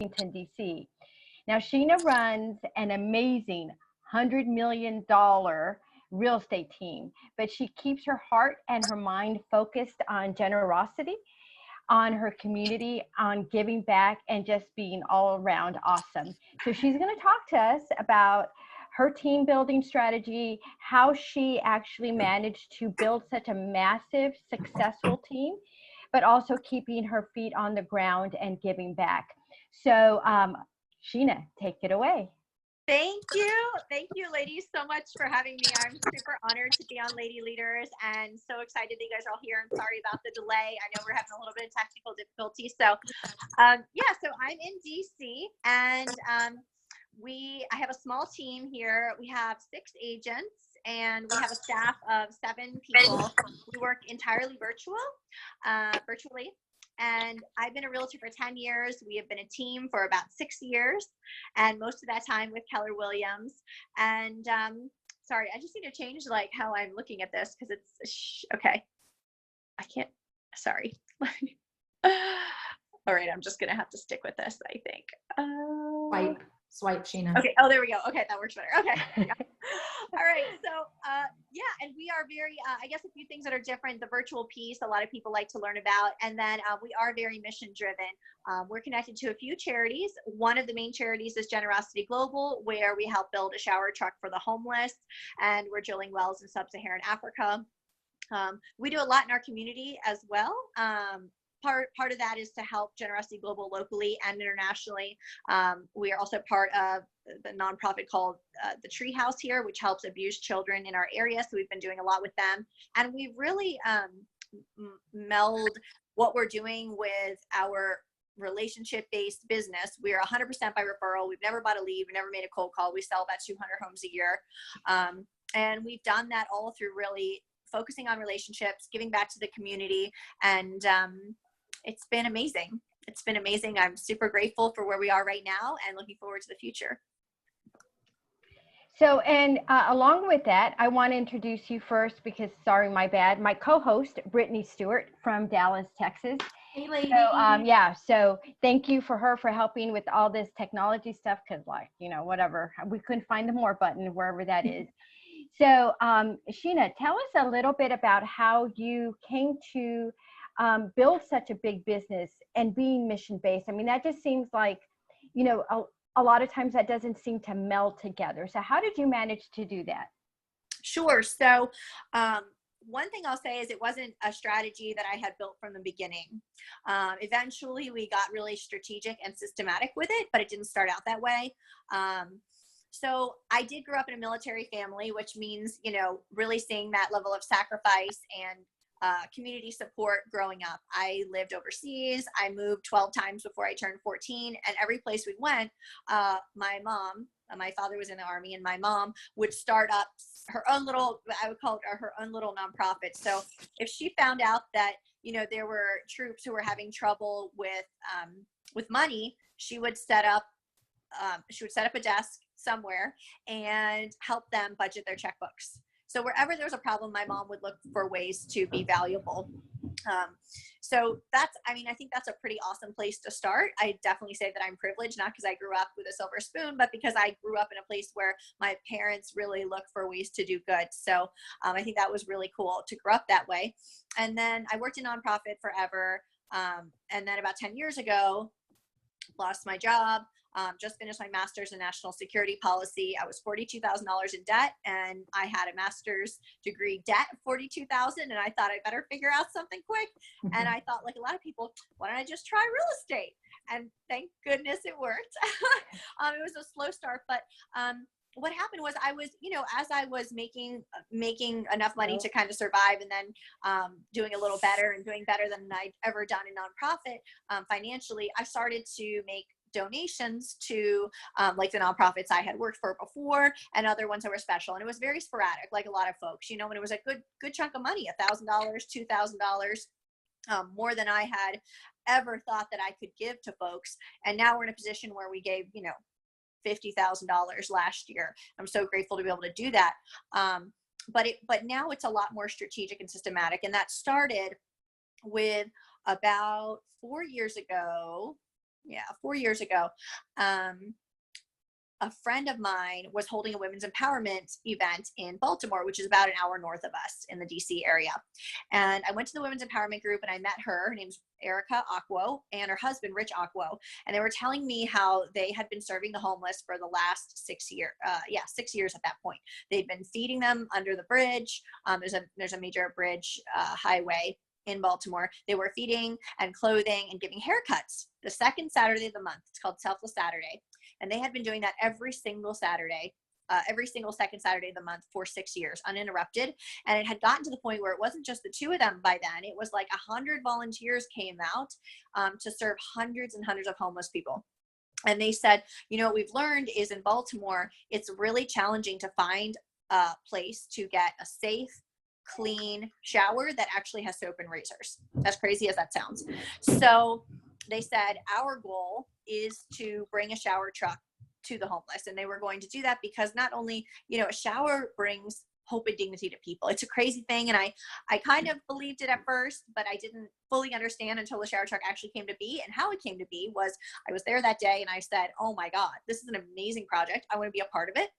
Washington, DC. Now, Sheena runs an amazing $100 million real estate team, but she keeps her heart and her mind focused on generosity, on her community, on giving back, and just being all around awesome. So she's going to talk to us about her team building strategy, how she actually managed to build such a massive, successful team, but also keeping her feet on the ground and giving back. So, Sheena, take it away. Thank you. Thank you, ladies, so much for having me. I'm super honored to be on Lady Leaders and so excited that you guys are all here. And sorry about the delay. I know we're having a little bit of technical difficulty. So, so I'm in DC and I have a small team here. We have 6 agents and we have a staff of 7 people. We work entirely virtually. And I've been a realtor for 10 years. We have been a team for about 6 years, and most of that time with Keller Williams. And sorry, I just need to change like how I'm looking at this because it's okay. I can't. Sorry. All right, I'm just gonna have to stick with this, I think. Swipe, Sheena. Okay. Oh, there we go. Okay, that works better. Okay. Yeah. All right. So, and we are very, I guess a few things that are different, the virtual piece, a lot of people like to learn about. And then we are very mission driven. We're connected to a few charities. One of the main charities is Generosity Global, where we help build a shower truck for the homeless. And we're drilling wells in sub-Saharan Africa. We do a lot in our community as well. Part of that is to help Generosity Global locally and internationally. We are also part of the nonprofit called the Treehouse here, which helps abused children in our area. So we've been doing a lot with them. And we've really meld what we're doing with our relationship-based business. We are 100% by referral. We've never bought a lead. We never made a cold call. We sell about 200 homes a year. And we've done that all through really focusing on relationships, giving back to the community, and it's been amazing. It's been amazing. I'm super grateful for where we are right now and looking forward to the future. So, and along with that, I want to introduce you first because, sorry, my bad, my co-host, Brittany Stewart from Dallas, Texas. Hey, lady. So, so thank you for her for helping with all this technology stuff because, like, whatever, we couldn't find the more button wherever that is. So, Sheena, tell us a little bit about how you came to build such a big business and being mission-based. I mean, that just seems like, a lot of times that doesn't seem to meld together. So how did you manage to do that? Sure. So one thing I'll say is it wasn't a strategy that I had built from the beginning. Eventually, we got really strategic and systematic with it, but it didn't start out that way. So I did grow up in a military family, which means, really seeing that level of sacrifice and community support growing up. I lived overseas. I moved 12 times before I turned 14. And every place we went, my father was in the Army, and my mom would start up her own little, I would call it her own little nonprofit. So if she found out that, there were troops who were having trouble with money, she would set up a desk somewhere and help them budget their checkbooks. So wherever there was a problem, my mom would look for ways to be valuable. So I think that's a pretty awesome place to start. I definitely say that I'm privileged, not because I grew up with a silver spoon, but because I grew up in a place where my parents really look for ways to do good. So I think that was really cool to grow up that way. And then I worked in nonprofit forever. And then about 10 years ago, lost my job. Just finished my master's in national security policy. I was $42,000 in debt, and I had a master's degree debt of $42,000, and I thought I better figure out something quick. And I thought, like a lot of people, why don't I just try real estate? And thank goodness it worked. It was a slow start, but what happened was I was, as I was making enough money to kind of survive, and then doing a little better and doing better than I'd ever done in nonprofit financially, I started to make donations to like the nonprofits I had worked for before and other ones that were special. And it was very sporadic, like a lot of folks, when it was a good chunk of money, $1,000, $2,000, more than I had ever thought that I could give to folks. And now we're in a position where we gave, $50,000 last year. I'm so grateful to be able to do that. But now it's a lot more strategic and systematic. And that started with about 4 years ago. 4 years ago, a friend of mine was holding a women's empowerment event in Baltimore, which is about an hour north of us in the DC area. And I went to the women's empowerment group and I met her. Her name's Erica Aquo and her husband, Rich Aquo. And they were telling me how they had been serving the homeless for the last 6 years. 6 years at that point. They'd been feeding them under the bridge. There's a major bridge highway in Baltimore. They were feeding and clothing and giving haircuts the second Saturday of the month. It's called Selfless Saturday. And they had been doing that every single Saturday, every single second Saturday of the month for 6 years, uninterrupted. And it had gotten to the point where it wasn't just the two of them by then. It was like 100 volunteers came out to serve hundreds and hundreds of homeless people. And they said, what we've learned is in Baltimore, it's really challenging to find a place to get a safe, clean shower that actually has soap and razors, as crazy as that sounds. So they said, our goal is to bring a shower truck to the homeless. And they were going to do that because not only, a shower brings hope and dignity to people. It's a crazy thing. And I kind of believed it at first, but I didn't fully understand until the shower truck actually came to be. And how it came to be was I was there that day and I said, oh my God, this is an amazing project. I want to be a part of it.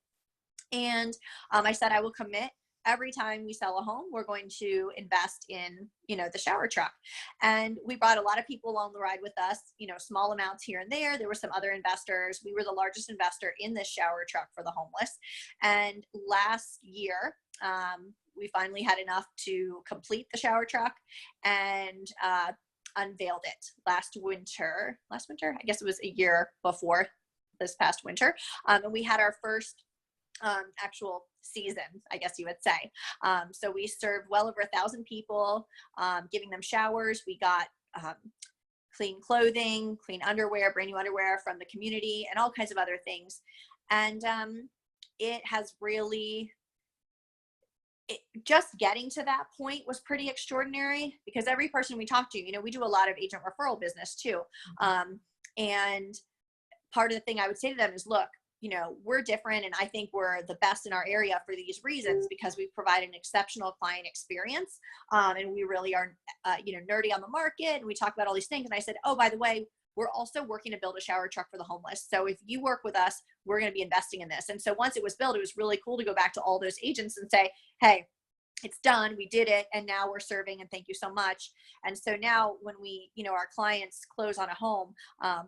And I said, I will commit. Every time we sell a home, we're going to invest in, the shower truck. And we brought a lot of people along the ride with us, small amounts here and there. There were some other investors. We were the largest investor in this shower truck for the homeless. And last year, we finally had enough to complete the shower truck and unveiled it last winter. I guess it was a year before this past winter. And we had our first actual season, I guess you would say. So we served well over 1,000 people, giving them showers. We got clean clothing, clean underwear, brand new underwear from the community, and all kinds of other things. And it has really, just getting to that point was pretty extraordinary because every person we talk to, we do a lot of agent referral business too. And part of the thing I would say to them is, look, we're different. And I think we're the best in our area for these reasons because we provide an exceptional client experience. And we really are, nerdy on the market. And we talk about all these things. And I said, oh, by the way, we're also working to build a shower truck for the homeless. So if you work with us, we're going to be investing in this. And so once it was built, it was really cool to go back to all those agents and say, hey, it's done. We did it. And now we're serving and thank you so much. And so now when we, our clients close on a home,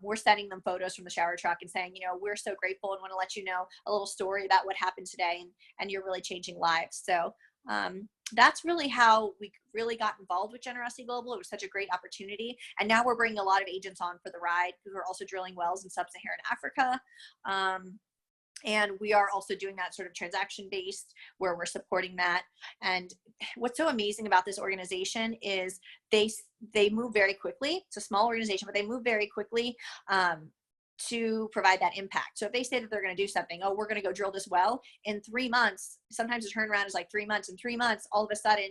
we're sending them photos from the shower truck and saying, we're so grateful and want to let you know a little story about what happened today. And you're really changing lives. So that's really how we really got involved with Generosity Global. It was such a great opportunity. And now we're bringing a lot of agents on for the ride who are also drilling wells in sub-Saharan Africa. And we are also doing that sort of transaction based where we're supporting that. And what's so amazing about this organization is they move very quickly. It's a small organization, but they move very quickly to provide that impact. So if they say that they're going to do something, oh, we're going to go drill this well in 3 months, sometimes the turnaround is like 3 months. In 3 months, all of a sudden,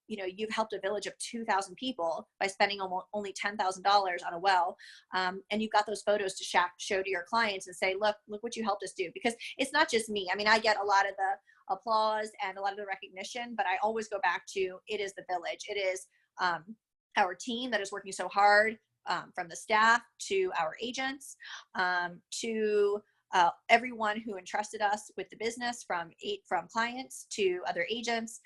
you've helped a village of 2,000 people by spending only $10,000 on a well. And you've got those photos to show to your clients and say, look what you helped us do. Because it's not just me. I mean, I get a lot of the applause and a lot of the recognition, but I always go back to, it is the village. It is our team that is working so hard, from the staff to our agents, to everyone who entrusted us with the business, from clients to other agents,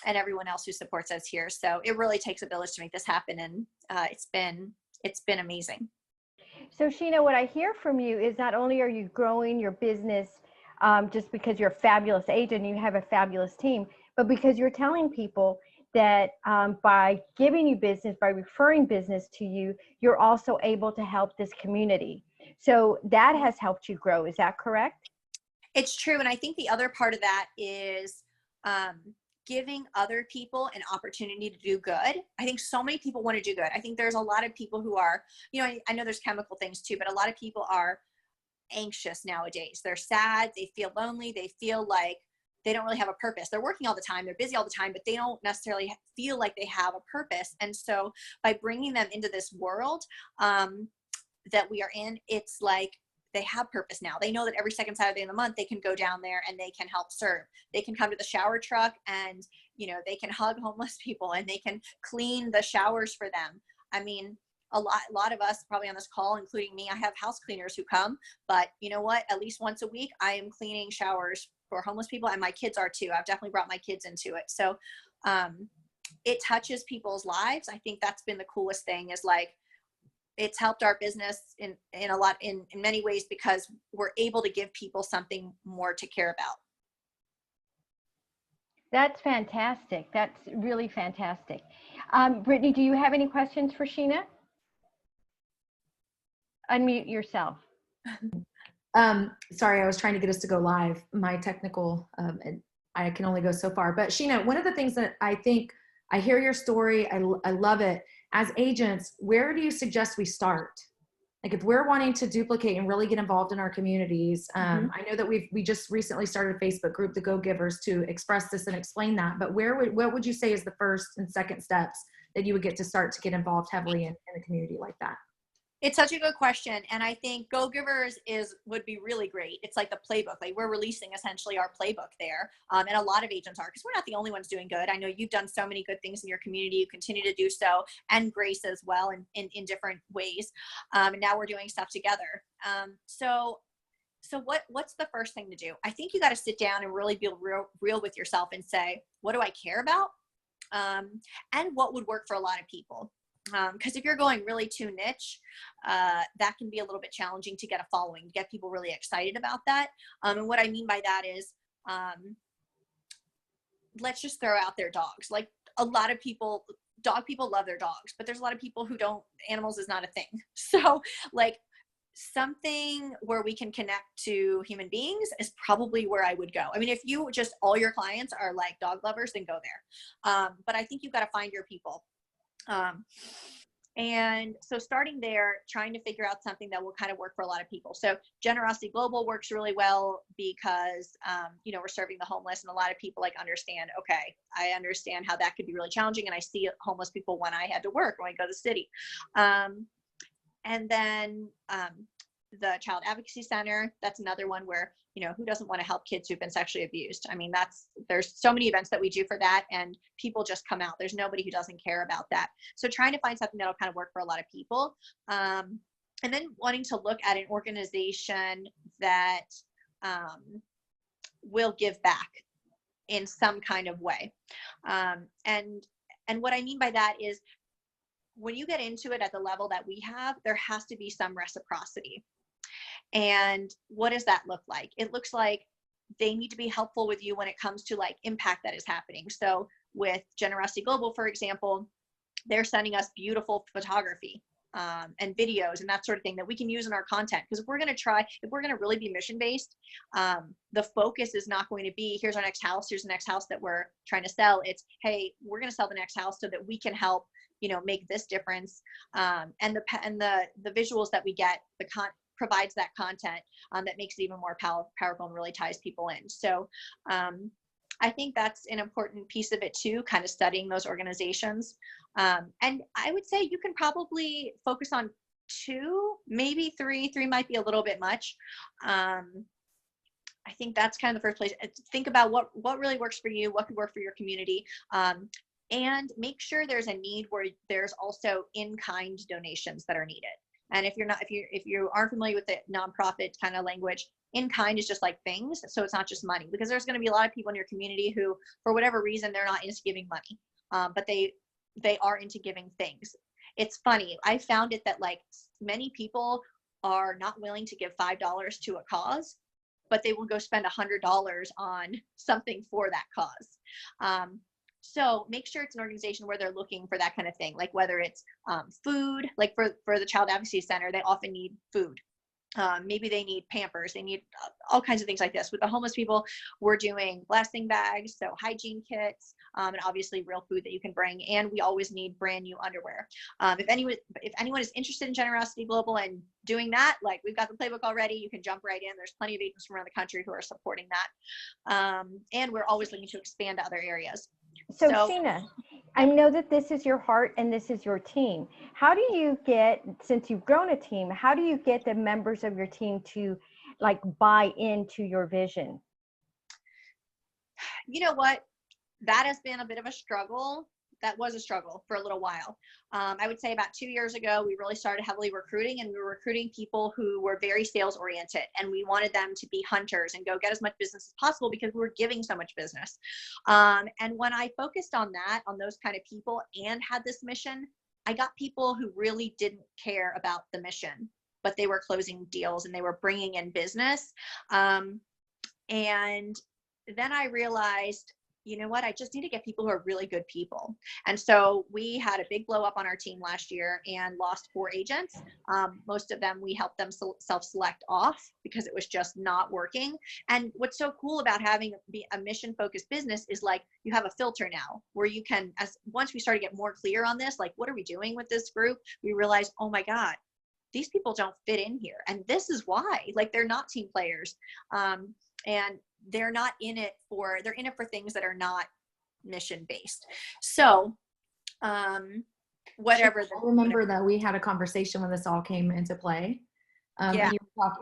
and everyone else who supports us here. So it really takes a village to make this happen. And it's been amazing. So Sheena, what I hear from you is not only are you growing your business just because you're a fabulous agent, you have a fabulous team, but because you're telling people that by giving you business, by referring business to you, you're also able to help this community. So that has helped you grow. Is that correct? It's true. And I think the other part of that is giving other people an opportunity to do good. I think so many people want to do good. I think there's a lot of people who are, I know there's chemical things too, but a lot of people are anxious nowadays. They're sad. They feel lonely. They feel like they don't really have a purpose. They're working all the time. They're busy all the time, but they don't necessarily feel like they have a purpose. And so by bringing them into this world that we are in, it's like they have purpose now. They know that every second Saturday of the month, they can go down there and they can help serve. They can come to the shower truck and, they can hug homeless people and they can clean the showers for them. I mean, a lot of us probably on this call, including me, I have house cleaners who come, but you know what? At least once a week, I am cleaning showers for homeless people, and my kids are too. I've definitely brought my kids into it. So it touches people's lives. I think that's been the coolest thing, is like, it's helped our business in many ways, because we're able to give people something more to care about. That's fantastic. That's really fantastic. Brittany, do you have any questions for Sheena? Unmute yourself. Sorry, I was trying to get us to go live. My technical, and I can only go so far. But Sheena, one of the things that I think, I hear your story, I love it. As agents, where do you suggest we start? Like if we're wanting to duplicate and really get involved in our communities, I know that we just recently started a Facebook group, the Go Givers, to express this and explain that. But what would you say is the first and second steps that you would get to start to get involved heavily in a community like that? It's such a good question. And I think Go Givers would be really great. It's like the playbook. Like we're releasing essentially our playbook there. And a lot of agents are, because we're not the only ones doing good. I know you've done so many good things in your community. You continue to do so, and Grace as well in different ways. And now we're doing stuff together. So what's the first thing to do? I think you got to sit down and really be real with yourself and say, what do I care about? And what would work for a lot of people? Because if you're going really too niche, that can be a little bit challenging to get a following, to get people really excited about that. And what I mean by that is, let's just throw out their dogs. Like a lot of people, dog people love their dogs, but there's a lot of people who don't, animals is not a thing. So like something where we can connect to human beings is probably where I would go. I mean, if you just, all your clients are like dog lovers, then go there. But I think you've got to find your people. And so starting there, trying to figure out something that will kind of work for a lot of people. So Generosity Global works really well because, we're serving the homeless, and a lot of people like understand, okay, I understand how that could be really challenging. And I see homeless people when I had to work, when I go to the city. And then, the Child Advocacy Center, that's another one where, who doesn't want to help kids who've been sexually abused? I mean, there's so many events that we do for that, and people just come out. There's nobody who doesn't care about that. So trying to find something that'll kind of work for a lot of people. And then wanting to look at an organization that will give back in some kind of way. And what I mean by that is, when you get into it at the level that we have, there has to be some reciprocity. And what does that look like? It looks like they need to be helpful with you when it comes to like impact that is happening. So with Generosity Global, for example, they're sending us beautiful photography and videos and that sort of thing that we can use in our content. Because if we're going to really be mission-based, the focus is not going to be, here's our next house, here's the next house that we're trying to sell. It's, hey, we're going to sell the next house so that we can help, make this difference. And the visuals that we get, provides that content that makes it even more powerful and really ties people in. So I think that's an important piece of it too, kind of studying those organizations. And I would say you can probably focus on 2, maybe 3. 3 might be a little bit much. I think that's kind of the first place. Think about what really works for you, what could work for your community. And make sure there's a need where there's also in-kind donations that are needed. And if you aren't familiar with the nonprofit kind of language, in kind is just like things. So it's not just money, because there's going to be a lot of people in your community who, for whatever reason, they're not into giving money, but they are into giving things. It's funny. I found it that like many people are not willing to give $5 to a cause, but they will go spend $100 on something for that cause. So make sure it's an organization where they're looking for that kind of thing, like whether it's food, like for the Child Advocacy Center, they often need food. Maybe they need Pampers, they need all kinds of things like this. With the homeless people, we're doing blessing bags, so hygiene kits, and obviously real food that you can bring. And we always need brand new underwear. If anyone is interested in Generosity Global and doing that, like we've got the playbook already, you can jump right in. There's plenty of agents from around the country who are supporting that. And we're always looking to expand to other areas. So Sheena, I know that this is your heart and this is your team. How do you get, since you've grown a team, how do you get the members of your team to like buy into your vision? You know what? That has been a bit of a struggle. that was a struggle for a little while. I would say about 2 years ago, we really started heavily recruiting, and we were recruiting people who were very sales oriented, and we wanted them to be hunters and go get as much business as possible because we were giving so much business. And when I focused on that, on those kind of people, and had this mission, I got people who really didn't care about the mission, but they were closing deals and they were bringing in business. And then I realized, you know what, I just need to get people who are really good people. And so we had a big blow up on our team last year and lost 4 agents. Most of them, we helped them self-select off because it was just not working. And what's so cool about having a mission-focused business is like, you have a filter now where you can, once we started to get more clear on this, like, what are we doing with this group? We realized, oh my God, these people don't fit in here. And this is why, like, they're not team players. And they're not in it for, they're in it for things that are not mission based. So, whatever. I remember that we had a conversation when this all came into play. Yeah.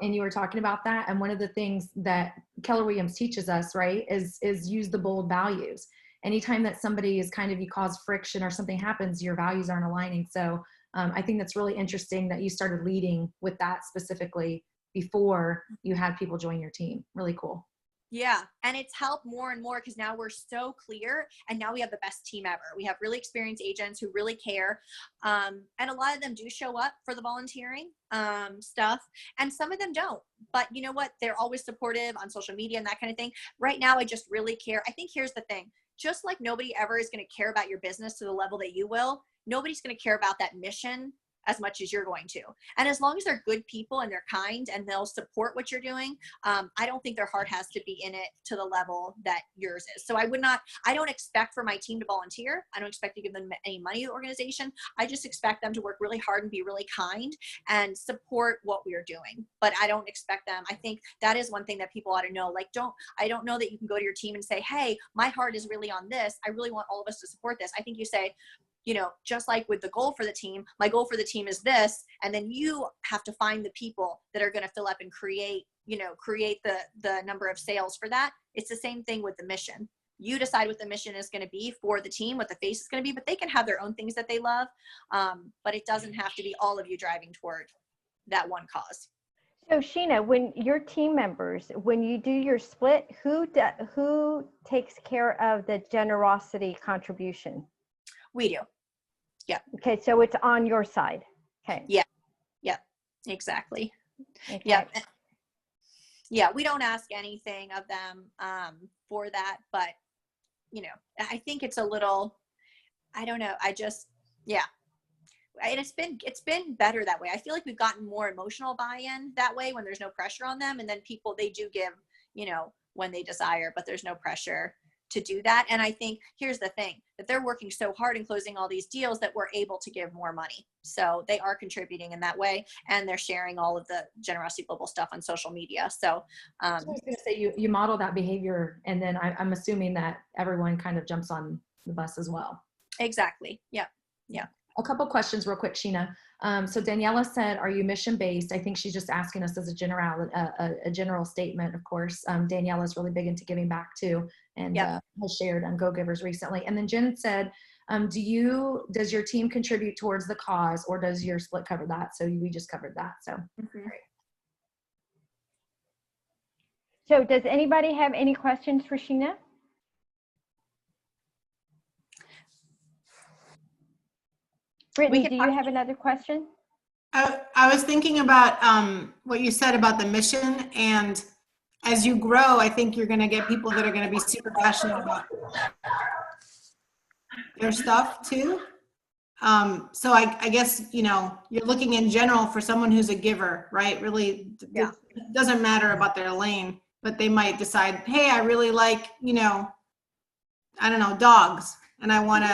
And you were talking about that. And one of the things that Keller Williams teaches us, right, is use the bold values. Anytime that somebody is kind of, you cause friction or something happens, your values aren't aligning. So I think that's really interesting that you started leading with that specifically before you had people join your team. Really cool. Yeah. And it's helped more and more because now we're so clear, and now we have the best team ever. We have really experienced agents who really care. And a lot of them do show up for the volunteering stuff, and some of them don't. But you know what? They're always supportive on social media and that kind of thing. Right now, I just really care. I think here's the thing. Just like nobody ever is going to care about your business to the level that you will, nobody's going to care about that mission as much as you're going to. And as long as they're good people and they're kind and they'll support what you're doing, I don't think their heart has to be in it to the level that yours is. So I don't expect for my team to volunteer. I don't expect to give them any money to the organization. I just expect them to work really hard and be really kind and support what we're doing. But I don't expect them. I think that is one thing that people ought to know. Like, I don't know that you can go to your team and say, hey, my heart is really on this. I really want all of us to support this. I think you say, you know, just like with the goal for the team, my goal for the team is this. And then you have to find the people that are going to fill up and create the number of sales for that. It's the same thing with the mission. You decide what the mission is going to be for the team, what the face is going to be, but they can have their own things that they love. But it doesn't have to be all of you driving toward that one cause. So Sheena, when your team members, when you do your split, who takes care of the generosity contribution? We do. Yeah. Okay. So it's on your side. Okay. Yeah. Yeah. Exactly. Okay. Yeah. Yeah. We don't ask anything of them for that, but you know, I think it's a little, I don't know. Yeah. And it's been better that way. I feel like we've gotten more emotional buy-in that way when there's no pressure on them. And then people, they do give, you know, when they desire, but there's no pressure to do that. And I think here's the thing, that they're working so hard and closing all these deals that we're able to give more money. So they are contributing in that way, and they're sharing all of the Generosity Global stuff on social media. So I was going to say, you model that behavior, and then I'm assuming that everyone kind of jumps on the bus as well. Exactly. Yeah. Yeah. A couple questions real quick, Sheena. So Daniela said, are you mission-based? I think she's just asking us as a general statement, of course. Daniela is really big into giving back too, and has shared on Go Givers recently. And then Jen said, does your team contribute towards the cause, or does your split cover that? So we just covered that. So, great. So does anybody have any questions for Sheena? Brittany, do you have another question? I was thinking about what you said about the mission, and as you grow, I think you're going to get people that are going to be super passionate about their stuff too. So I guess, you know, you're looking in general for someone who's a giver, right? Really, it doesn't matter about their lane, but they might decide, hey, I really like, you know, I don't know, dogs. And I want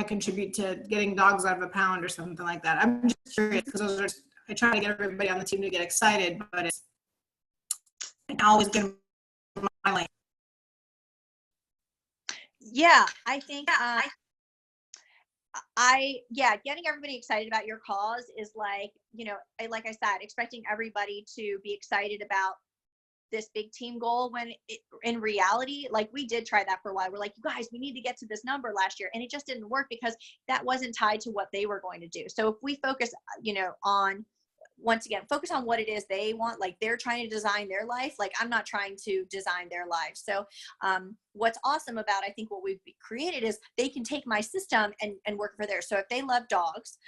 to contribute to getting dogs out of a pound or something like that. I'm just curious because I try to get everybody on the team to get excited, but it's always been my lane. Yeah, I think getting everybody excited about your cause is like, you know, like I said, expecting everybody to be excited about this big team goal when in reality, like we did try that for a while. We're like, you guys, we need to get to this number last year. And it just didn't work because that wasn't tied to what they were going to do. So if we focus, on, once again, focus on what it is they want, like they're trying to design their life. Like I'm not trying to design their life. So what's awesome about, I think what we've created is they can take my system and work for theirs. So if they love dogs,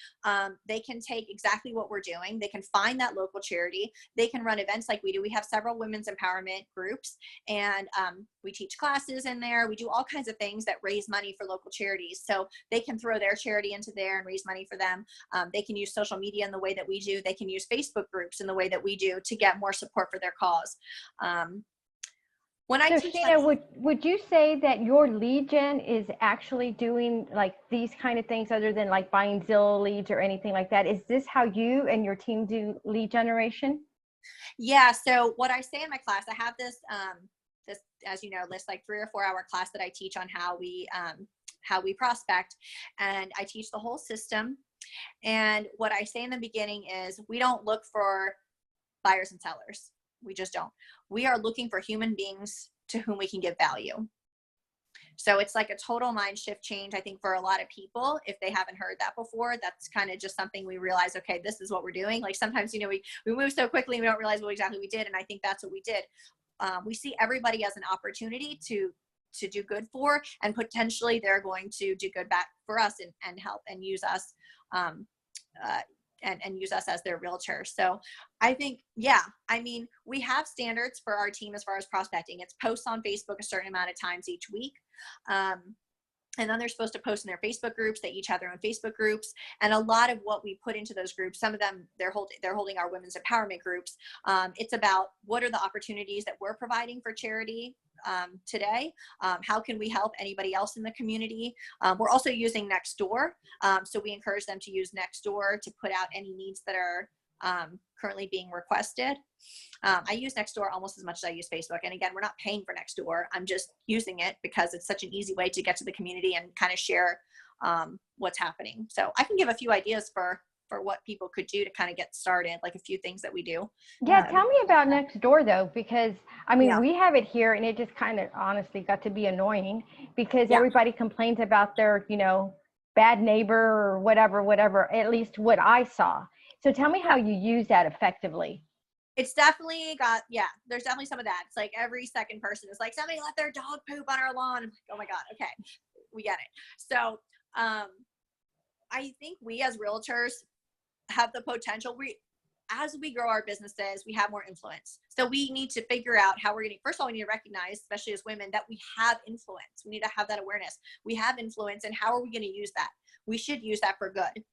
they can take exactly what we're doing. They can find that local charity. They can run events like we do. We have several women's empowerment groups, and we teach classes in there. We do all kinds of things that raise money for local charities. So they can throw their charity into there and raise money for them. They can use social media in the way that we do. They can use Facebook groups in the way that we do to get more support for their cause. When I teach, Sheena, would you say that your lead gen is actually doing like these kind of things other than like buying Zillow leads or anything like that? Is this how you and your team do lead generation? Yeah. So what I say in my class, I have this, as you know, this like 3 or 4 hour class that I teach on how we prospect, and I teach the whole system. And what I say in the beginning is we don't look for buyers and sellers. We just don't. We are looking for human beings to whom we can give value. So it's like a total mind shift change, I think, for a lot of people. If they haven't heard that before, that's kind of just something we realize, okay, this is what we're doing. Like sometimes, we move so quickly and we don't realize what exactly we did. And I think that's what we did. We see everybody as an opportunity to do good for, and potentially they're going to do good back for us and help and use us. And use us as their realtor. So I think, we have standards for our team as far as prospecting. It's posts on Facebook a certain amount of times each week. And then they're supposed to post in their Facebook groups. They each have their own Facebook groups. And a lot of what we put into those groups, some of them, they're holding our women's empowerment groups. It's about what are the opportunities that we're providing for charity today. How can we help anybody else in the community? We're also using Nextdoor. So we encourage them to use Nextdoor to put out any needs that are currently being requested. I use Nextdoor almost as much as I use Facebook. And again, we're not paying for Nextdoor. I'm just using it because it's such an easy way to get to the community and kind of share what's happening. So I can give a few ideas for what people could do to kind of get started, like a few things that we do. Yeah, tell me about Nextdoor though, because we have it here and it just kind of honestly got to be annoying because everybody complains about their, bad neighbor or whatever, at least what I saw. So tell me how you use that effectively. It's definitely there's definitely some of that. It's like every second person is like, somebody let their dog poop on our lawn. I'm like, oh my God, okay, we get it. So I think we as realtors have the potential. As we grow our businesses, we have more influence. So we need to figure out how we're going to, first of all, we need to recognize, especially as women, that we have influence. We need to have that awareness. We have influence, and how are we going to use that? We should use that for good.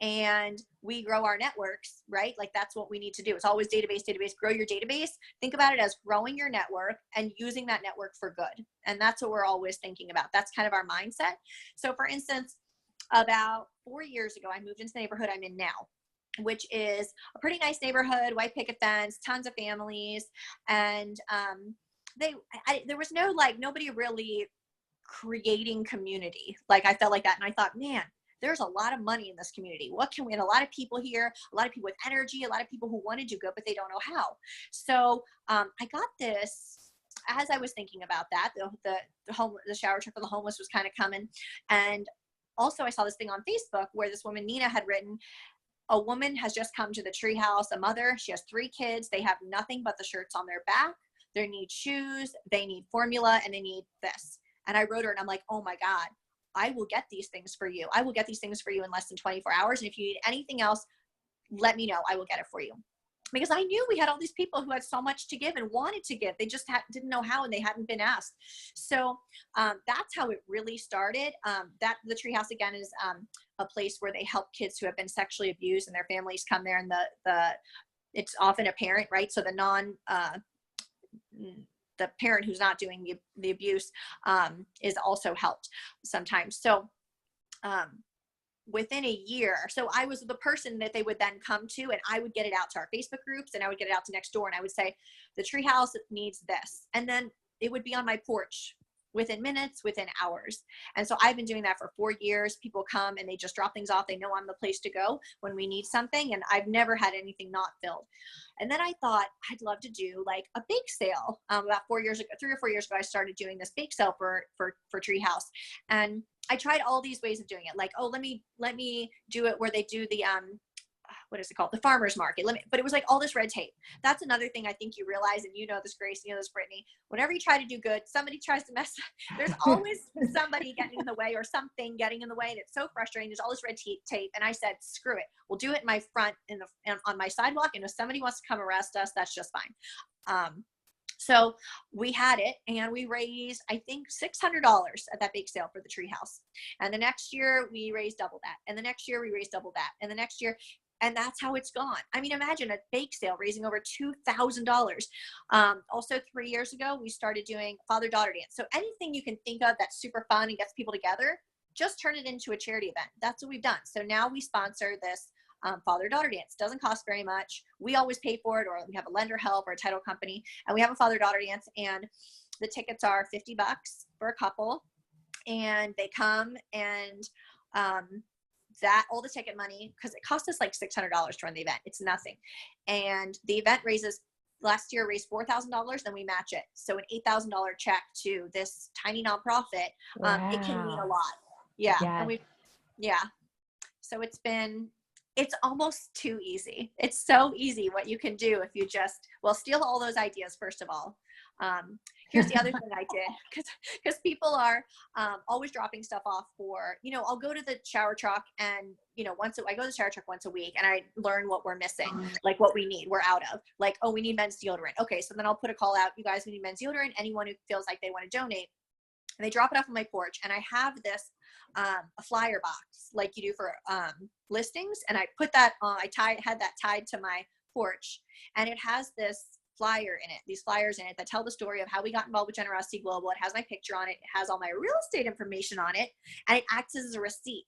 And we grow our networks, right? Like that's what we need to do. It's always database, grow your database. Think about it as growing your network and using that network for good. And that's what we're always thinking about. That's kind of our mindset. So for instance, about 4 years ago, I moved into the neighborhood I'm in now, which is a pretty nice neighborhood, white picket fence, tons of families. And there was nobody really creating community. Like I felt like that. And I thought, man, there's a lot of money in this community. And a lot of people here, a lot of people with energy, a lot of people who want to do good, but they don't know how. So I got this, as I was thinking about that, the shower truck for the homeless was kind of coming. And also I saw this thing on Facebook where this woman, Nina, had written, a woman has just come to the treehouse, a mother, she has 3 kids. They have nothing but the shirts on their back. They need shoes, they need formula, and they need this. And I wrote her and I'm like, oh my God, I will get these things for you. I will get these things for you in less than 24 hours. And if you need anything else, let me know. I will get it for you. Because I knew we had all these people who had so much to give and wanted to give. They just didn't know how, and they hadn't been asked. So that's how it really started. The treehouse, again, is a place where they help kids who have been sexually abused, and their families come there, and it's often a parent, right? So the parent who's not doing the abuse is also helped sometimes. So within a year, so I was the person that they would then come to, and I would get it out to our Facebook groups, and I would get it out to Nextdoor, and I would say, the treehouse needs this. And then it would be on my porch within minutes, within hours. And so I've been doing that for 4 years. People come and they just drop things off. They know I'm the place to go when we need something. And I've never had anything not filled. And then I thought I'd love to do like a bake sale. About 4 years ago, 3 or 4 years ago, I started doing this bake sale for Treehouse. And I tried all these ways of doing it. Like, oh, let me do it where they do the, what is it called? The farmer's market. But it was like all this red tape. That's another thing I think you realize, and you know this, Grace, you know this, Brittany, whenever you try to do good, somebody tries to mess. There's always somebody getting in the way or something getting in the way. And it's so frustrating. There's all this red tape. And I said, screw it. We'll do it in my front on my sidewalk. And if somebody wants to come arrest us, that's just fine. So we had it, and we raised, I think, $600 at that bake sale for the Treehouse. And the next year we raised double that. And the next year we raised double that. And the next year, and that's how it's gone. I mean, imagine a bake sale raising over $2,000. Also 3 years ago, we started doing father-daughter dance. So anything you can think of that's super fun and gets people together, just turn it into a charity event. That's what we've done. So now we sponsor this father-daughter dance. Doesn't cost very much. We always pay for it, or we have a lender help or a title company, and we have a father-daughter dance, and the tickets are $50 for a couple, and they come, and that all the ticket money, because it cost us like $600 to run the event. It's nothing. And the event last year raised $4,000, then we match it. So an $8,000 check to this tiny nonprofit, Wow. It can mean a lot. Yeah. Yes. And so it's almost too easy. It's so easy what you can do if you just, steal all those ideas, first of all. Here's the other thing I did, because people are always dropping stuff off for, I'll go to the shower truck, and, I go to the shower truck once a week, and I learn what we're missing, like what we need, we're out of, like, oh, we need men's deodorant. Okay. So then I'll put a call out, you guys, we need men's deodorant, anyone who feels like they want to donate. And they drop it off on my porch, and I have this, a flyer box like you do for listings. And I put that on, had that tied to my porch, and it has this flyer in it, these flyers in it that tell the story of how we got involved with Generosity Global. It has my picture on it. It has all my real estate information on it, and it acts as a receipt.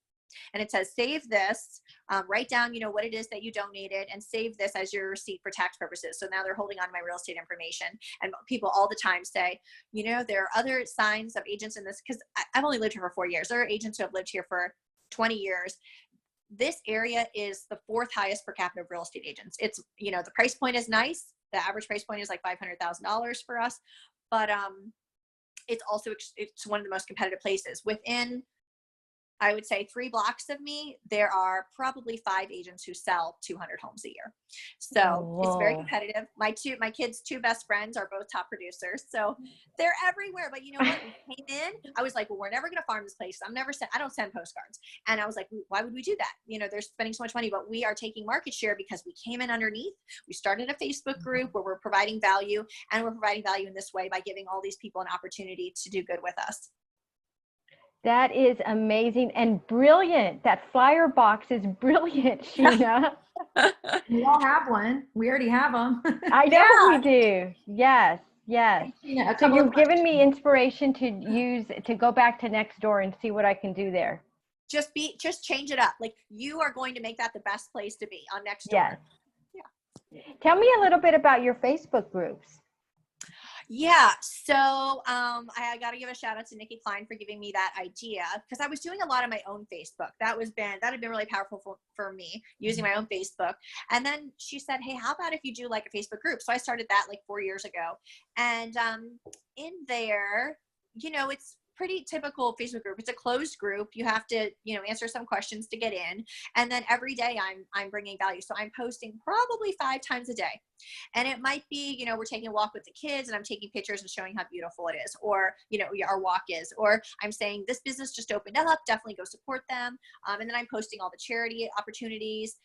And it says, save this, write down, what it is that you donated, and save this as your receipt for tax purposes. So now they're holding on to my real estate information. And people all the time say, there are other signs of agents in this, because I've only lived here for 4 years. There are agents who have lived here for 20 years. This area is the 4th highest per capita of real estate agents. It's, the price point is nice. The average price point is like $500,000 for us, but it's also, it's one of the most competitive places. Within, I would say, 3 blocks of me, there are probably 5 agents who sell 200 homes a year. So It's very competitive. My kids' 2 best friends are both top producers. So they're everywhere. But you know what? We came in, I was like, well, we're never going to farm this place. I don't send postcards. And I was like, why would we do that? They're spending so much money, but we are taking market share because we came in underneath. We started a Facebook group where we're providing value, and we're providing value in this way by giving all these people an opportunity to do good with us. That is amazing and brilliant. That flyer box is brilliant, Sheena. We all have one. We already have them. I know we do. Yes. Sheena, So you've given me inspiration to go back to Nextdoor and see what I can do there. Just change it up. Like, you are going to make that the best place to be on Nextdoor. Yes. Yeah. Tell me a little bit about your Facebook groups. Yeah. So I got to give a shout out to Nikki Klein for giving me that idea, because I was doing a lot of my own Facebook. That had been really powerful for me, using my own Facebook. And then she said, hey, how about if you do like a Facebook group? So I started that like 4 years ago. And in there, it's pretty typical Facebook group. It's a closed group. You have to, answer some questions to get in. And then every day I'm bringing value. So I'm posting probably 5 times a day. And it might be, we're taking a walk with the kids, and I'm taking pictures and showing how beautiful it is, or, our walk is, or I'm saying this business just opened up, definitely go support them. And then I'm posting all the charity opportunities.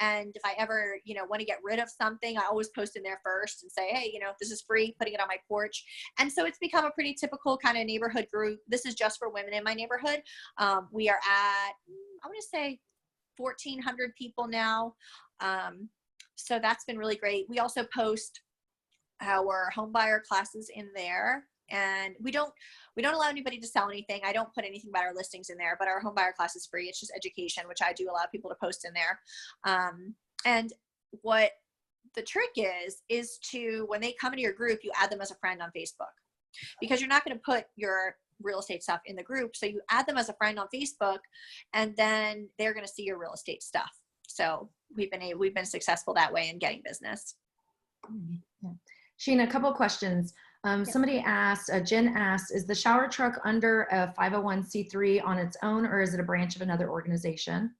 And if I ever, want to get rid of something, I always post in there first and say, hey, this is free, putting it on my porch. And so it's become a pretty typical kind of neighborhood group. This is just for women in my neighborhood. We are at, I want to say 1,400 people now. So that's been really great. We also post our home buyer classes in there. And we don't allow anybody to sell anything. I don't put anything about our listings in there, but our home buyer class is free. It's just education, which I do allow people to post in there. And what the trick is to, when they come into your group, you add them as a friend on Facebook. because you're not going to put your real estate stuff in the group. So you add them as a friend on Facebook, and then they're going to see your real estate stuff. So we've been successful that way in getting business. Yeah. Sheena, a couple of questions. Somebody asked, Jen asked, is the shower truck under a 501c3 on its own, or is it a branch of another organization?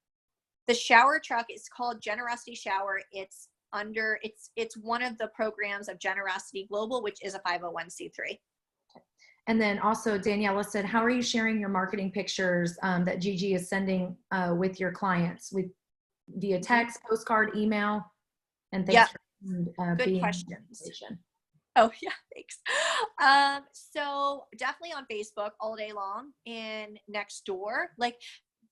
The shower truck is called Generosity Shower. It's one of the programs of Generosity Global, which is a 501c3. And then also Daniela said, how are you sharing your marketing pictures that Gigi is sending with your clients, via text, postcard, email? And thanks for good being questions. in. Oh yeah, thanks. So definitely on Facebook all day long, and next door. Like,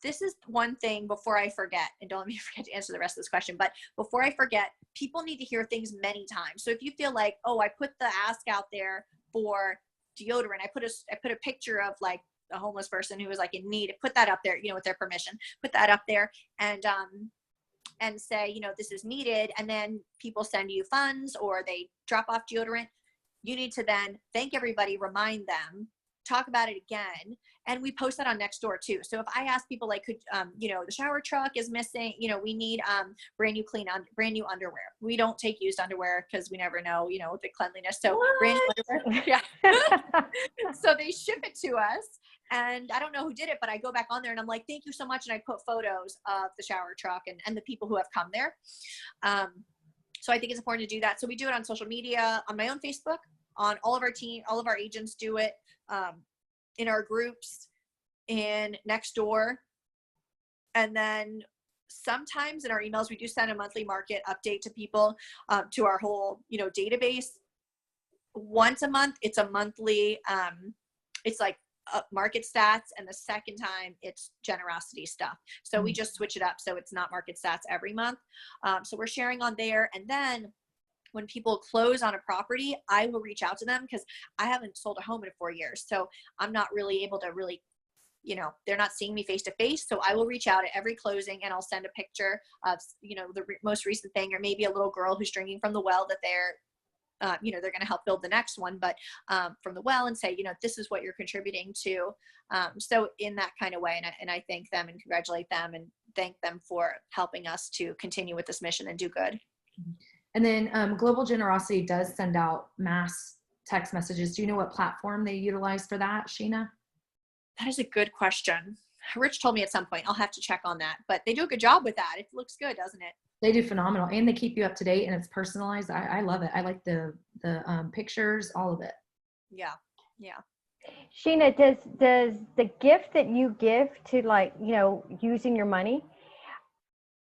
this is one thing before I forget, and don't let me forget to answer the rest of this question, but before I forget, people need to hear things many times. So if you feel like, oh, I put the ask out there for deodorant, I put a picture of like a homeless person who was like in need, put that up there, with their permission, put that up there, and say, this is needed, and then people send you funds or they drop off deodorant, you need to then thank everybody, remind them, talk about it again, and we post that on Nextdoor too. So if I ask people like, could the shower truck is missing, we need brand new underwear. We don't take used underwear because we never know, the cleanliness. So brand new underwear, yeah. So they ship it to us, and I don't know who did it, but I go back on there and I'm like, thank you so much, and I put photos of the shower truck and the people who have come there. So I think it's important to do that. So we do it on social media, on my own Facebook, on all of our team, all of our agents do it, in our groups, in Nextdoor. And then sometimes in our emails, we do send a monthly market update to people, to our whole, database. Once a month, it's a monthly, it's like market stats, and the second time it's generosity stuff. So we just switch it up, so it's not market stats every month. So we're sharing on there, and then when people close on a property, I will reach out to them because I haven't sold a home in 4 years, so I'm not really able to really, they're not seeing me face to face. So I will reach out at every closing, and I'll send a picture of the most recent thing, or maybe a little girl who's drinking from the well that they're going to help build the next one, but from the well, and say, this is what you're contributing to. So in that kind of way, and I thank them and congratulate them and thank them for helping us to continue with this mission and do good. And then Global Generosity does send out mass text messages. Do you know what platform they utilize for that, Sheena? That is a good question. Rich told me at some point. I'll have to check on that, but they do a good job with that. It looks good, doesn't it? They do phenomenal, and they keep you up to date, and it's personalized. I love it. I like the pictures, all of it. Yeah. Sheena, does the gift that you give to using your money,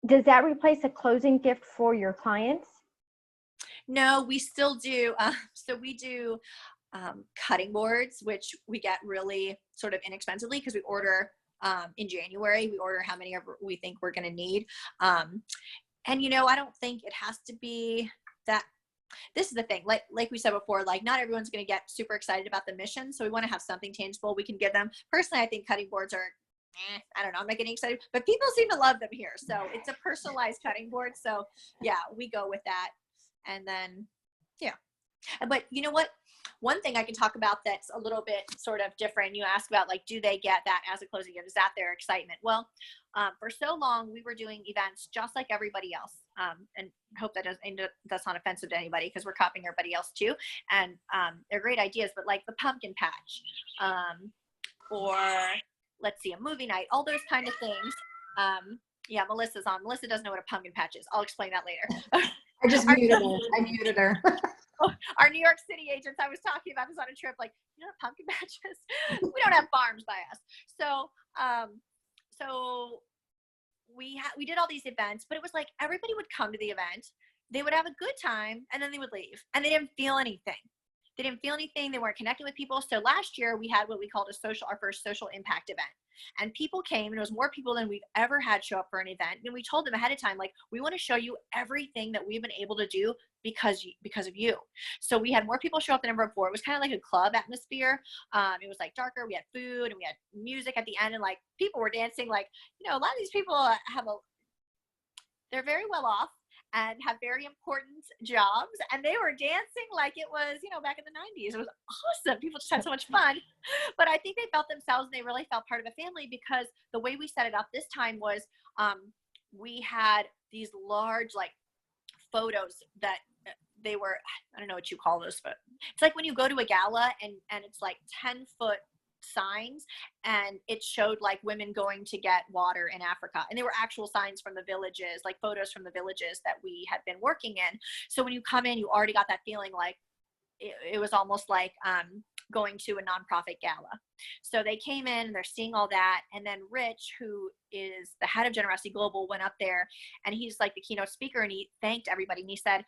does that replace a closing gift for your clients? No, we still do. So we do cutting boards, which we get really sort of inexpensively because we order in January. We order how many ever we think we're going to need. And I don't think it has to be that. This is the thing, like we said before, like not everyone's going to get super excited about the mission. So we want to have something tangible we can give them. Personally, I think cutting boards are, I don't know, I'm not getting excited, but people seem to love them here. So it's a personalized cutting board. So yeah, we go with that. And then, yeah. But you know what? One thing I can talk about that's a little bit sort of different. You ask about do they get that as a closing gift? Is that their excitement? Well, for so long we were doing events just like everybody else. And hope that's not offensive to anybody because we're copying everybody else too. And they're great ideas, but like the pumpkin patch, or let's see, a movie night, all those kind of things. Yeah, Melissa's on. Melissa doesn't know what a pumpkin patch is. I'll explain that later. I just muted her. I muted her. Our New York City agents, I was talking about this on a trip, what pumpkin patches? We don't have farms by us. So, we did all these events, but it was like everybody would come to the event, they would have a good time, and then they would leave, and they didn't feel anything. They weren't connecting with people. So last year we had what we called our first social impact event, and people came, and it was more people than we've ever had show up for an event. And we told them ahead of time, we want to show you everything that we've been able to do because of you. So we had more people show up than ever before. It was kind of like a club atmosphere. It was darker. We had food and we had music at the end, and people were dancing. A lot of these people they're very well off, and have very important jobs. And they were dancing like it was, back in the 90s. It was awesome. People just had so much fun. But I think they felt themselves, and they really felt part of a family, because the way we set it up this time was we had these large like photos that they were, I don't know what you call those, but it's like when you go to a gala and it's like 10-foot signs, and it showed like women going to get water in Africa, and they were actual signs from the villages, like photos from the villages that we had been working in. So when you come in, you already got that feeling like it was almost like going to a nonprofit gala. So they came in and they're seeing all that. And then Rich, who is the head of Generosity Global, went up there, and he's like the keynote speaker, and he thanked everybody. And he said,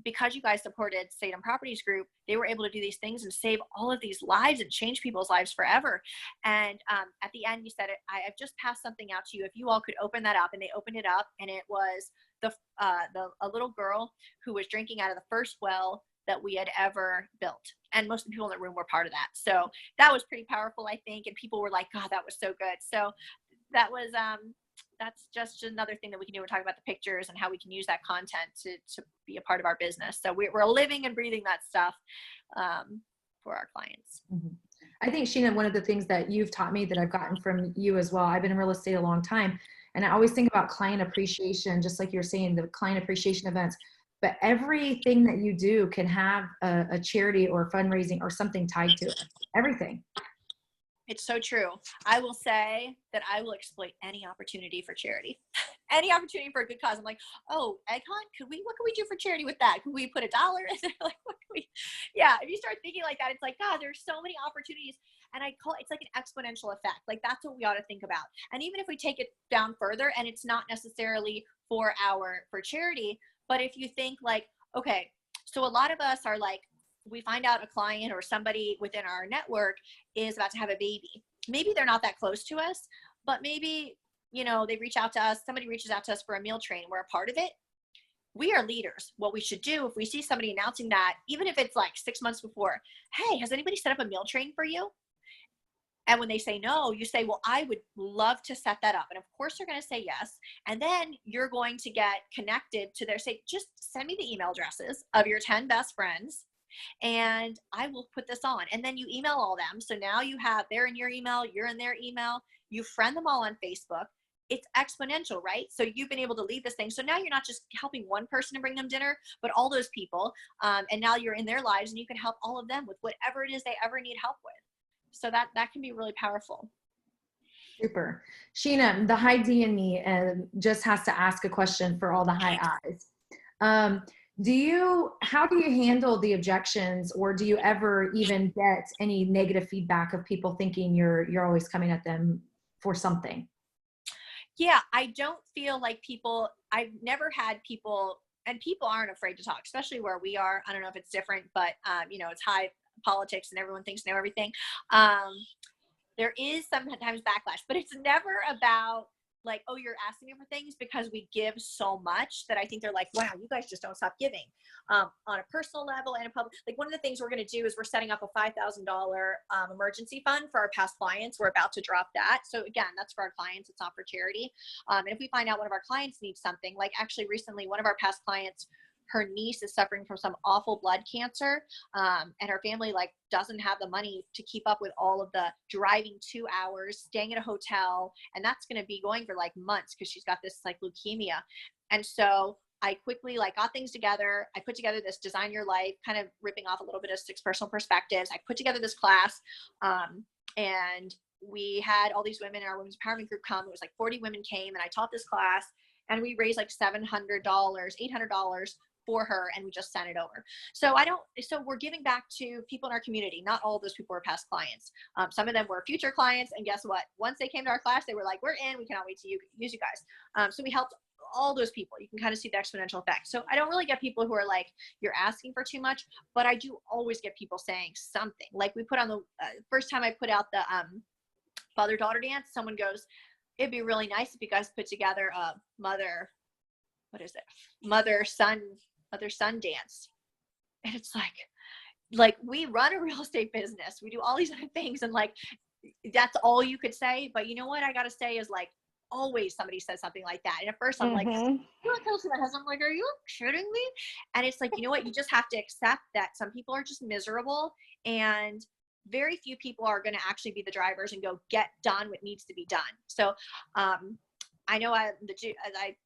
because you guys supported Saydam Properties Group, they were able to do these things and save all of these lives and change people's lives forever. And at the end, he said, I've just passed something out to you. If you all could open that up. And they opened it up, and it was a little girl who was drinking out of the first well that we had ever built. And most of the people in the room were part of that. So that was pretty powerful, I think. And people were like, God, that was so good. So that was, that's just another thing that we can do. We're talking about the pictures and how we can use that content to be a part of our business. So we're living and breathing that stuff for our clients. Mm-hmm. I think, Sheena, one of the things that you've taught me that I've gotten from you as well, I've been in real estate a long time, and I always think about client appreciation, just like you're saying, the client appreciation events. But everything that you do can have a charity or fundraising or something tied to it. Everything. It's so true. I will say that I will exploit any opportunity for charity, any opportunity for a good cause. I'm like, oh, Icon, what can we do for charity with that? Could we put $1? And they're like, what can we? Yeah. If you start thinking like that, it's like, God, there's so many opportunities. And it's like an exponential effect. Like that's what we ought to think about. And even if we take it down further, and it's not necessarily for charity, but if you think like, okay, so a lot of us are like, we find out a client or somebody within our network is about to have a baby. Maybe they're not that close to us, but maybe, they reach out to us. Somebody reaches out to us for a meal train. We're a part of it. We are leaders. What we should do, if we see somebody announcing that, even if it's like 6 months before, hey, has anybody set up a meal train for you? And when they say no, you say, well, I would love to set that up. And of course they're going to say yes. And then you're going to get connected to just send me the email addresses of your 10 best friends, and I will put this on. And then you email all them. So now they're in your email, you're in their email, you friend them all on Facebook. It's exponential, right? So you've been able to lead this thing. So now you're not just helping one person to bring them dinner, but all those people. And now you're in their lives, and you can help all of them with whatever it is they ever need help with. So that can be really powerful. Super. Sheena, the high D in me just has to ask a question for all the high I's. How do you handle the objections, or do you ever even get any negative feedback of people thinking you're always coming at them for something? Yeah, I don't feel like I've never had people, and people aren't afraid to talk, especially where we are. I don't know if it's different, but it's high politics and everyone thinks they know everything. There is sometimes backlash, but it's never about like, oh, you're asking me for things, because we give so much that I think they're like, wow, you guys just don't stop giving on a personal level and a public. Like one of the things we're going to do is we're setting up a $5,000 emergency fund for our past clients. We're about to drop that. So again, that's for our clients. It's not for charity. And if we find out one of our clients needs something, like actually recently, one of our past clients, her niece is suffering from some awful blood cancer, and her family doesn't have the money to keep up with all of the driving 2 hours, staying at a hotel, and that's going to be going for months because she's got this leukemia. And so I quickly got things together. I put together this Design Your Life, kind of ripping off a little bit of 6 personal perspectives. I put together this class, and we had all these women in our women's empowerment group come. It was 40 women came, and I taught this class, and we raised $700, $800 for her, and we just sent it over. So we're giving back to people in our community. Not all of those people were past clients. Some of them were future clients, and guess what? Once they came to our class, they were like, we're in, we cannot wait to use you guys. So we helped all those people. You can kind of see the exponential effect. So I don't really get people who are like, you're asking for too much, but I do always get people saying something. Like we put on the first time I put out the father-daughter dance, someone goes, it'd be really nice if you guys put together a mother-son dance. And it's like we run a real estate business. We do all these other things, and that's all you could say. But you know what I got to say is always somebody says something like that. And at first I'm like, Mhm. you know, tell my husband, I'm like, are you shooting me? And it's like, you know what? You just have to accept that some people are just miserable, and very few people are going to actually be the drivers and go get done what needs to be done. So I know it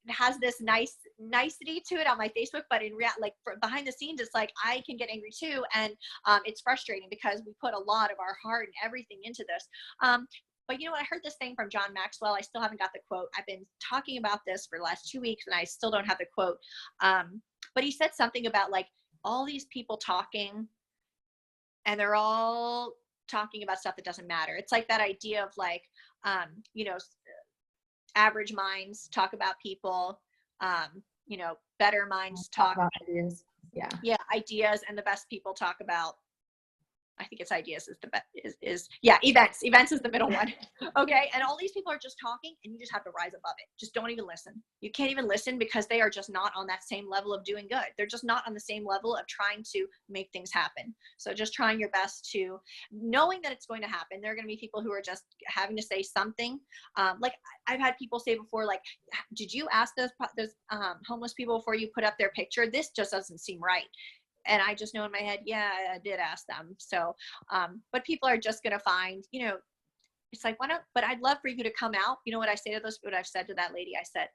has this nicety to it on my Facebook, but in like behind the scenes, it's like I can get angry too, and it's frustrating because we put a lot of our heart and everything into this. But you know what? I heard this thing from John Maxwell. I still haven't got the quote. I've been talking about this for the last 2 weeks, and I still don't have the quote. But he said something about like all these people talking, and they're all talking about stuff that doesn't matter. It's like that idea of like, you know, average minds talk about people, you know, better minds talk about ideas. Yeah. Ideas, and the best people talk about, I think it's ideas is the best events is the middle one. Okay. And all these people are just talking, and you just have to rise above it. Just don't even listen. You can't even listen because they are just not on that same level of doing good. They're just not on the same level of trying to make things happen. So just trying your best to, knowing that it's going to happen. There are going to be people who are just having to say something. Like I've had people say before, like, did you ask those homeless people before you put up their picture? This just doesn't seem right. And I just know in my head, yeah, I did ask them. So, but people are just going to find, you know, it's like, why not? But I'd love for you to come out. You know what I say to those, what I've said to that lady, I said,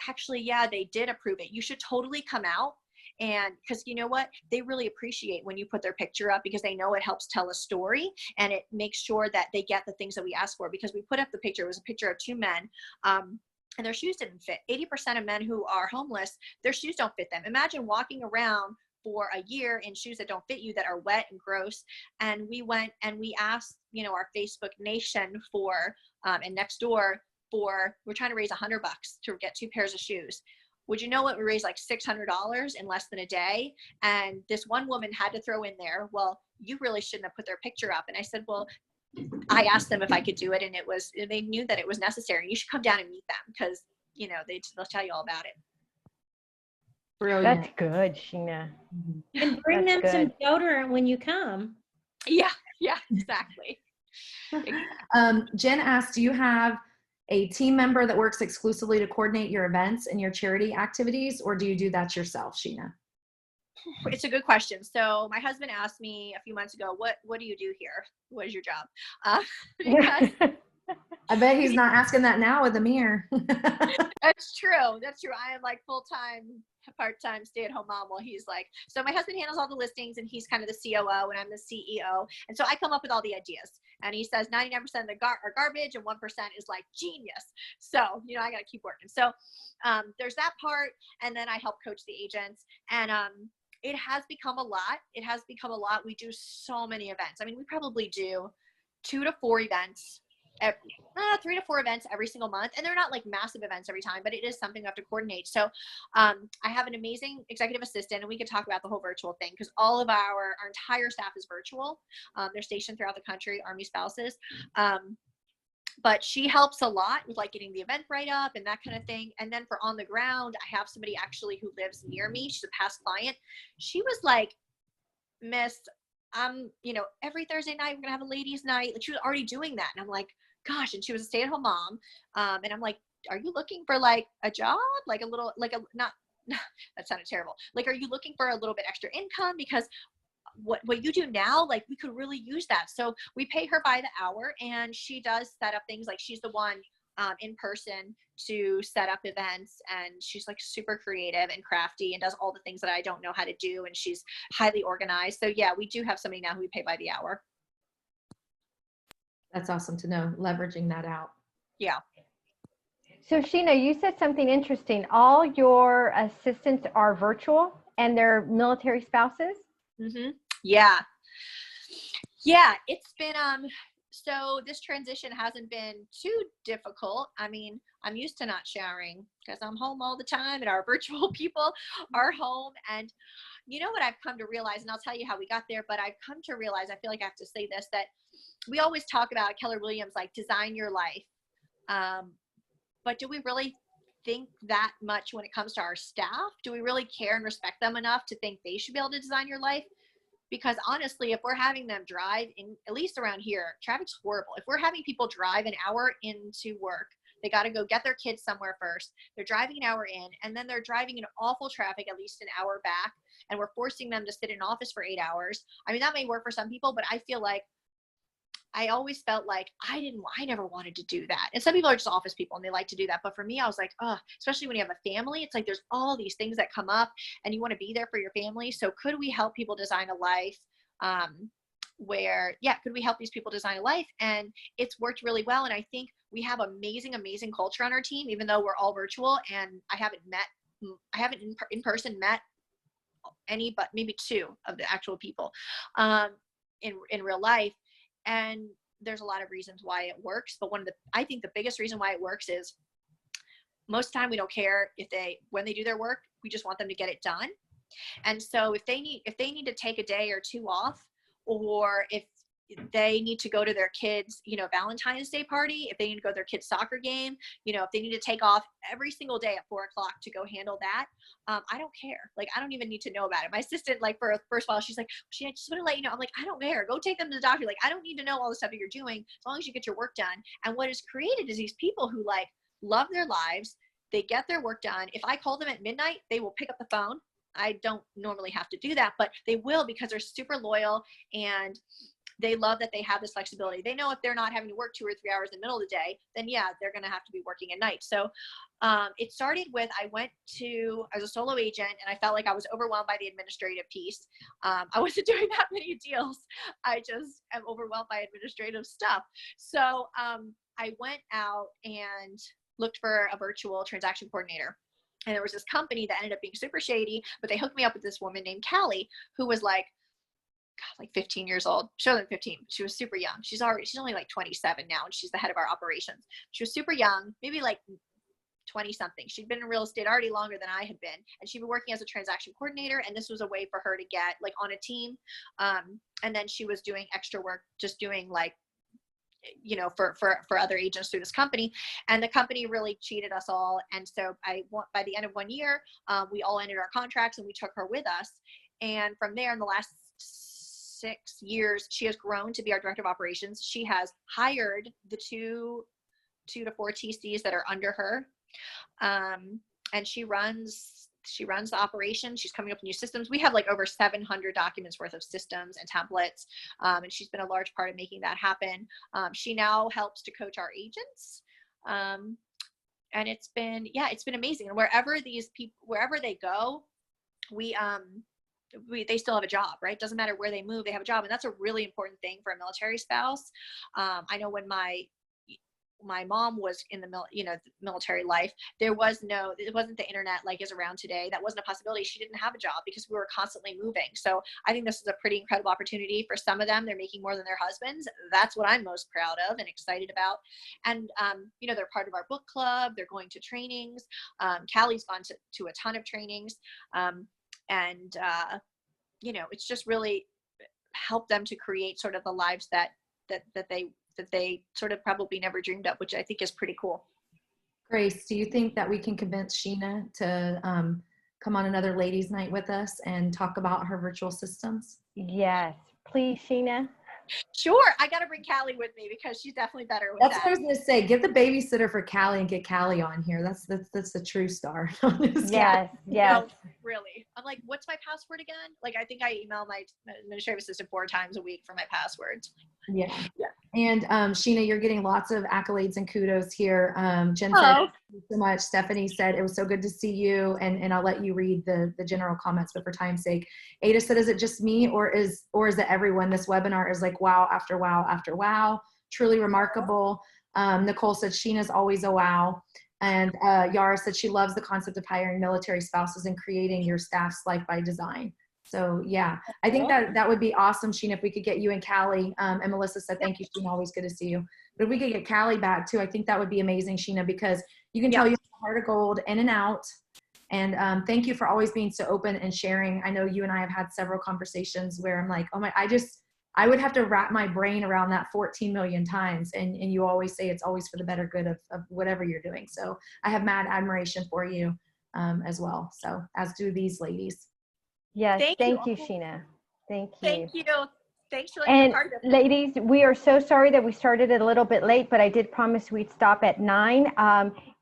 actually, yeah, they did approve it. You should totally come out. And because you know what, they really appreciate when you put their picture up, because they know it helps tell a story, and it makes sure that they get the things that we ask for. Because we put up the picture, it was a picture of 2 men, and their shoes didn't fit. 80% of men who are homeless, their shoes don't fit them. Imagine walking around for a year in shoes that don't fit you, that are wet and gross. And we went and we asked, you know, our Facebook nation for, and next door for, we're trying to raise $100 to get 2 pairs of shoes. Would you know what? We raised like $600 in less than a day. And this one woman had to throw in there, well, you really shouldn't have put their picture up. And I said, well, I asked them if I could do it, and they knew that it was necessary. You should come down and meet them, because, you know, they'll tell you all about it. Brilliant. That's good, Sheena. And bring them some deodorant when you come. Yeah, exactly. Jen asked, do you have a team member that works exclusively to coordinate your events and your charity activities, or do you do that yourself, Sheena? It's a good question. So my husband asked me a few months ago, what do you do here? What is your job? Because I bet he's not asking that now with a mirror. That's true. I am like full-time, part-time stay-at-home mom, while he's like, so my husband handles all the listings, and he's kind of the COO, and I'm the CEO. And so I come up with all the ideas, and he says 99% of the are garbage, and 1% is like genius. So, you know, I got to keep working. So there's that part. And then I help coach the agents, and it has become a lot. We do so many events. I mean, we probably do 2 to 4 events, 3 to 4 events every single month. And they're not like massive events every time, but it is something we have to coordinate. So I have an amazing executive assistant, and we could talk about the whole virtual thing, because all of our entire staff is virtual. They're stationed throughout the country, Army spouses. But she helps a lot with like getting the event right up and that kind of thing. And then for on the ground, I have somebody actually who lives near me. She's a past client. She was like, Miss, you know, every Thursday night, we're gonna have a ladies' night. Like, she was already doing that. And I'm like, gosh, and she was a stay-at-home mom. And I'm like, are you looking for like a job? Like a little, like not, that sounded terrible. Like, are you looking for a little bit extra income? Because what you do now, like, we could really use that. So we pay her by the hour, and she does set up things. Like, she's the one in person to set up events, and she's like super creative and crafty and does all the things that I don't know how to do. And she's highly organized. So yeah, we do have somebody now who we pay by the hour. That's awesome to know, leveraging that out. Yeah. So Sheena, you said something interesting. All your assistants are virtual, and they're military spouses? Mm-hmm. Yeah. Yeah. It's been, so this transition hasn't been too difficult. I mean, I'm used to not showering because I'm home all the time, and our virtual people are home. And you know what I've come to realize, and I'll tell you how we got there, but I've come to realize, I feel like I have to say this, that we always talk about Keller Williams, like, design your life. But do we really think that much when it comes to our staff? Do we really care and respect them enough to think they should be able to design your life? because honestly, if we're having them drive in, at least around here, traffic's horrible. If we're having people drive an hour into work, they got to go get their kids somewhere first. They're driving an hour in, and then they're driving in awful traffic at least an hour back, and we're forcing them to sit in an office for 8 hours. I mean, that may work for some people, but I feel like I always felt like I never wanted to do that. And some people are just office people and they like to do that. But for me, I was like, oh, especially when you have a family, it's like there's all these things that come up and you want to be there for your family. So could we help people design a life could we help these people design a life? And it's worked really well. And I think we have amazing, amazing culture on our team, even though we're all virtual, and I haven't in person met any, but maybe 2 of the actual people in real life. And there's a lot of reasons why it works. But I think the biggest reason why it works is most of the time we don't care when they do their work, we just want them to get it done. And so if they need to take a day or 2 off, or if they need to go to their kids, Valentine's Day party, if they need to go to their kids' soccer game, if they need to take off every single day at 4 o'clock to go handle that, I don't care. Like, I don't even need to know about it. My assistant, like, for first of all, she's like, I just want to let you know. I'm like, I don't care. Go take them to the doctor. Like, I don't need to know all the stuff that you're doing as long as you get your work done. And what is created is these people who like love their lives. They get their work done. If I call them at midnight, they will pick up the phone. I don't normally have to do that, but they will, because they're super loyal and they love that they have this flexibility. They know if they're not having to work 2 or 3 hours in the middle of the day, then yeah, they're going to have to be working at night. So it started with, I was a solo agent and I felt like I was overwhelmed by the administrative piece. I wasn't doing that many deals. I just am overwhelmed by administrative stuff. So I went out and looked for a virtual transaction coordinator. And there was this company that ended up being super shady, but they hooked me up with this woman named Callie, who was like 15 years old. She wasn't 15. She was super young. She's only like 27 now, and she's the head of our operations. She was super young, maybe like 20 something. She'd been in real estate already longer than I had been, and she'd been working as a transaction coordinator. And this was a way for her to get like on a team. And then she was doing extra work, just doing like, for other agents through this company, and the company really cheated us all. And so by the end of 1 year, we all ended our contracts and we took her with us. And from there, in the last 6 years, she has grown to be our director of operations. She has hired the 2 to 4 TCs that are under her. And she runs the operation. She's coming up with new systems. We have like over 700 documents worth of systems and templates. And she's been a large part of making that happen. She now helps to coach our agents. And it's been amazing. And wherever they go, they still have a job, right? Doesn't matter where they move, they have a job. And that's a really important thing for a military spouse. I know when my mom was in the military life, it wasn't the internet like is around today. That wasn't a possibility. She didn't have a job because we were constantly moving. So I think this is a pretty incredible opportunity for some of them. They're making more than their husbands. That's what I'm most proud of and excited about. And, they're part of our book club. They're going to trainings. Callie's gone to a ton of trainings. It's just really helped them to create sort of the lives that they sort of probably never dreamed of, which I think is pretty cool. Grace, do you think that we can convince Sheena to come on another ladies' night with us and talk about her virtual systems? Yes, please, Sheena. Sure. I got to bring Callie with me because she's definitely better with That's what I was going to say. Get the babysitter for Callie and get Callie on here. That's the true star. Yes. No, really. I'm like, what's my password again? Like, I think I email my administrative assistant 4 times a week for my passwords. Yeah. And Sheena, you're getting lots of accolades and kudos here. Jen said, thank you so much. Stephanie said, it was so good to see you. And I'll let you read the general comments, but for time's sake. Ada said, is it just me or is it everyone? This webinar is like wow after wow after wow. Truly remarkable. Nicole said, Sheena's always a wow. And Yara said she loves the concept of hiring military spouses and creating your staff's life by design. So yeah, I think that would be awesome, Sheena, if we could get you and Callie. And Melissa said, thank you, Sheena, always good to see you. But if we could get Callie back too, I think that would be amazing, Sheena, because you can tell you have a heart of gold in and out. And thank you for always being so open and sharing. I know you and I have had several conversations where I'm like, oh my, I would have to wrap my brain around that 14 million times. And you always say it's always for the better good of whatever you're doing. So I have mad admiration for you as well. So as do these ladies. Yes, thank you, Sheena. Thank you. Thank you. Thanks for letting me be And part of this. ladies, we are so sorry that we started a little bit late, but I did promise we'd stop at 9.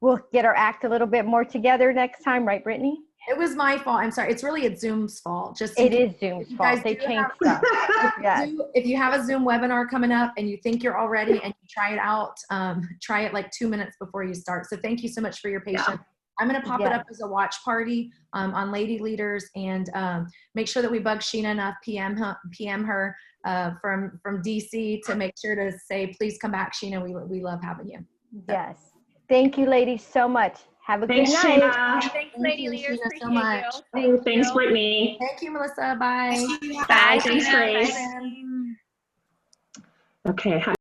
We'll get our act a little bit more together next time, right, Brittany? It was my fault. I'm sorry. It's really Zoom's fault. It is Zoom's fault. They do changed have- stuff. Yes. If you have a Zoom webinar coming up and you think you're all ready and you try it out, try it like 2 minutes before you start. So thank you so much for your patience. Yeah. I'm going to pop it Yeah. up as a watch party on Lady Leaders, and make sure that we bug Sheena enough, PM her from DC to make sure to say, please come back, Sheena. We love having you. Yes. Thank you, ladies, so much. Have a Thanks, good night. Sheena. Thanks, Thank Lady you, Leaders. Sheena, so Appreciate much. you. Thanks, Brittany. Thank you, Melissa. Bye. Bye. Thanks, Sheena. Grace. Bye. Okay.